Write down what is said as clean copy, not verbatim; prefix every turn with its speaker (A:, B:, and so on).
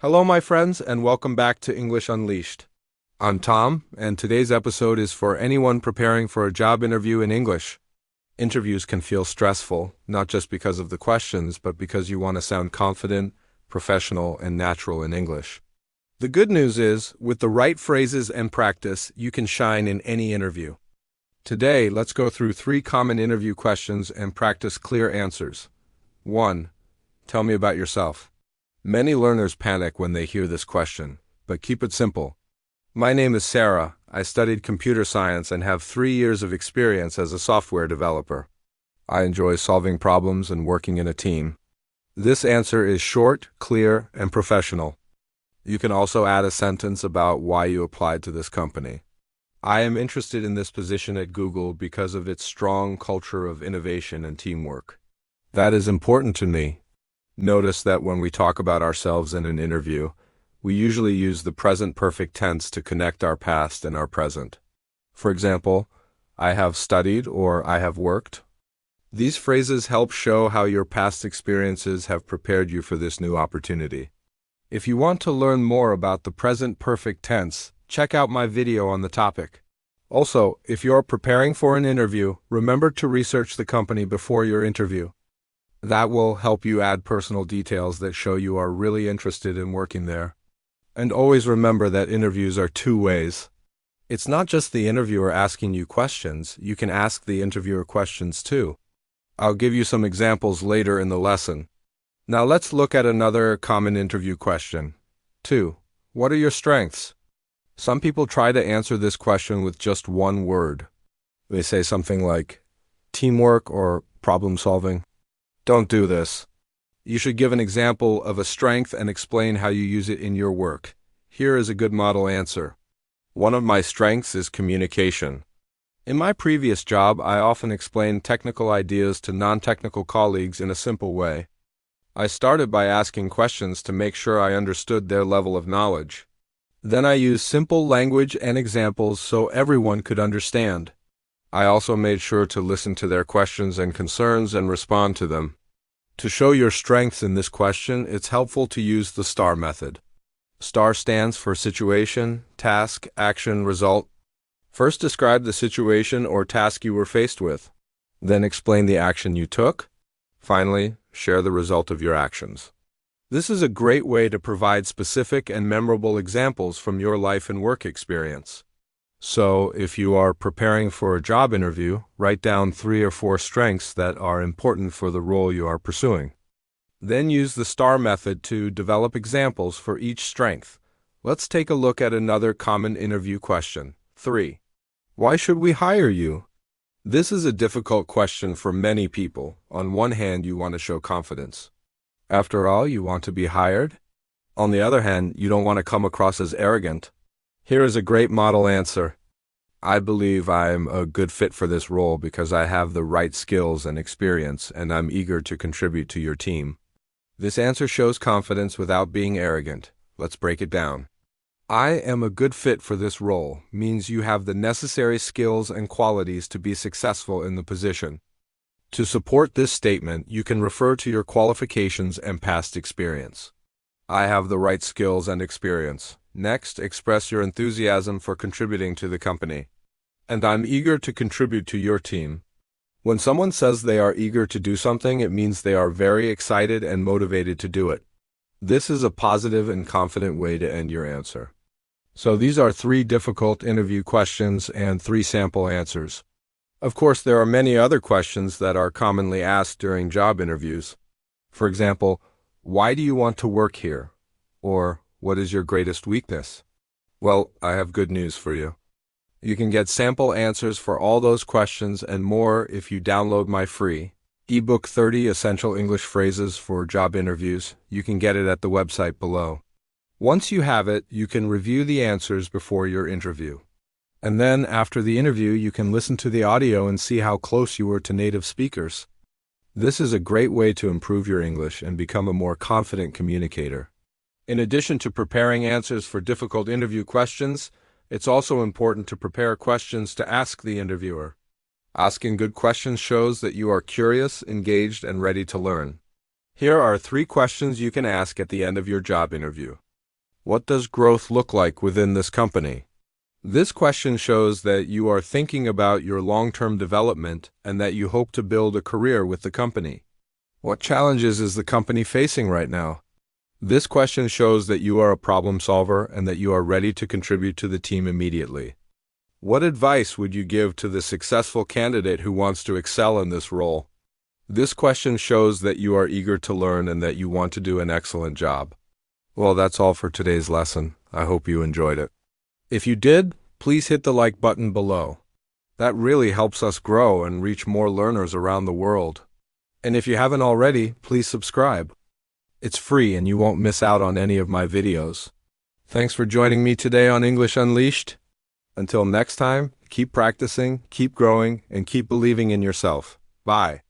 A: Hello, my friends, and welcome back to English Unleashed. I'm Tom, and today's episode is for anyone preparing for a job interview in English. Interviews can feel stressful, not just because of the questions, but because you want to sound confident, professional, and natural in English. The good news is, with the right phrases and practice, you can shine in any interview. Today, let's go through 3 common interview questions and practice clear answers. 1. Tell me about yourself. Many learners panic when they hear this question, but keep it simple. My name is Sarah. I studied computer science and have 3 years of experience as a software developer. I enjoy solving problems and working in a team. This answer is short, clear, and professional. You can also add a sentence about why you applied to this company. I am interested in this position at Google because of its strong culture of innovation and teamwork. That is important to me. Notice that when we talk about ourselves in an interview, we usually use the present perfect tense to connect our past and our present. For example, I have studied or I have worked. These phrases help show how your past experiences have prepared you for this new opportunity. If you want to learn more about the present perfect tense, check out my video on the topic. Also, if you're preparing for an interview, remember to research the company before your interview. That will help you add personal details that show you are really interested in working there. And always remember that interviews are 2 ways. It's not just the interviewer asking you questions, you can ask the interviewer questions too. I'll give you some examples later in the lesson. Now let's look at another common interview question. 2. What are your strengths? Some people try to answer this question with just one word. They say something like teamwork or problem solving. Don't do this. You should give an example of a strength and explain how you use it in your work. Here is a good model answer. One of my strengths is communication. In my previous job, I often explained technical ideas to non-technical colleagues in a simple way. I started by asking questions to make sure I understood their level of knowledge. Then I used simple language and examples so everyone could understand. I also made sure to listen to their questions and concerns and respond to them. To show your strengths in this question, it's helpful to use the STAR method. STAR stands for situation, task, action, result. First, describe the situation or task you were faced with. Then explain the action you took. Finally, share the result of your actions. This is a great way to provide specific and memorable examples from your life and work experience. So, if you are preparing for a job interview, write down 3 or 4 strengths that are important for the role you are pursuing. Then use the STAR method to develop examples for each strength. Let's take a look at another common interview question. 3. Why should we hire you? This is a difficult question for many people. On one hand, you want to show confidence. After all, you want to be hired. On the other hand, you don't want to come across as arrogant. Here is a great model answer. I believe I'm a good fit for this role because I have the right skills and experience, and I'm eager to contribute to your team. This answer shows confidence without being arrogant. Let's break it down. I am a good fit for this role means you have the necessary skills and qualities to be successful in the position. To support this statement, you can refer to your qualifications and past experience. I have the right skills and experience. Next, express your enthusiasm for contributing to the company. And I'm eager to contribute to your team. When someone says they are eager to do something, it means they are very excited and motivated to do it. This is a positive and confident way to end your answer. So these are 3 difficult interview questions and 3 sample answers. Of course, there are many other questions that are commonly asked during job interviews. For example, why do you want to work here? Or, what is your greatest weakness? Well, I have good news for you. You can get sample answers for all those questions and more if you download my free ebook 30 Essential English Phrases for Job Interviews. You can get it at the website below. Once you have it, you can review the answers before your interview. And then, after the interview, you can listen to the audio and see how close you were to native speakers. This is a great way to improve your English and become a more confident communicator. In addition to preparing answers for difficult interview questions, it's also important to prepare questions to ask the interviewer. Asking good questions shows that you are curious, engaged, and ready to learn. Here are 3 questions you can ask at the end of your job interview. What does growth look like within this company? This question shows that you are thinking about your long-term development and that you hope to build a career with the company. What challenges is the company facing right now? This question shows that you are a problem solver and that you are ready to contribute to the team immediately. What advice would you give to the successful candidate who wants to excel in this role? This question shows that you are eager to learn and that you want to do an excellent job. Well, that's all for today's lesson. I hope you enjoyed it. If you did, please hit the like button below. That really helps us grow and reach more learners around the world. And if you haven't already, please subscribe. It's free and you won't miss out on any of my videos. Thanks for joining me today on English Unleashed. Until next time, keep practicing, keep growing, and keep believing in yourself. Bye.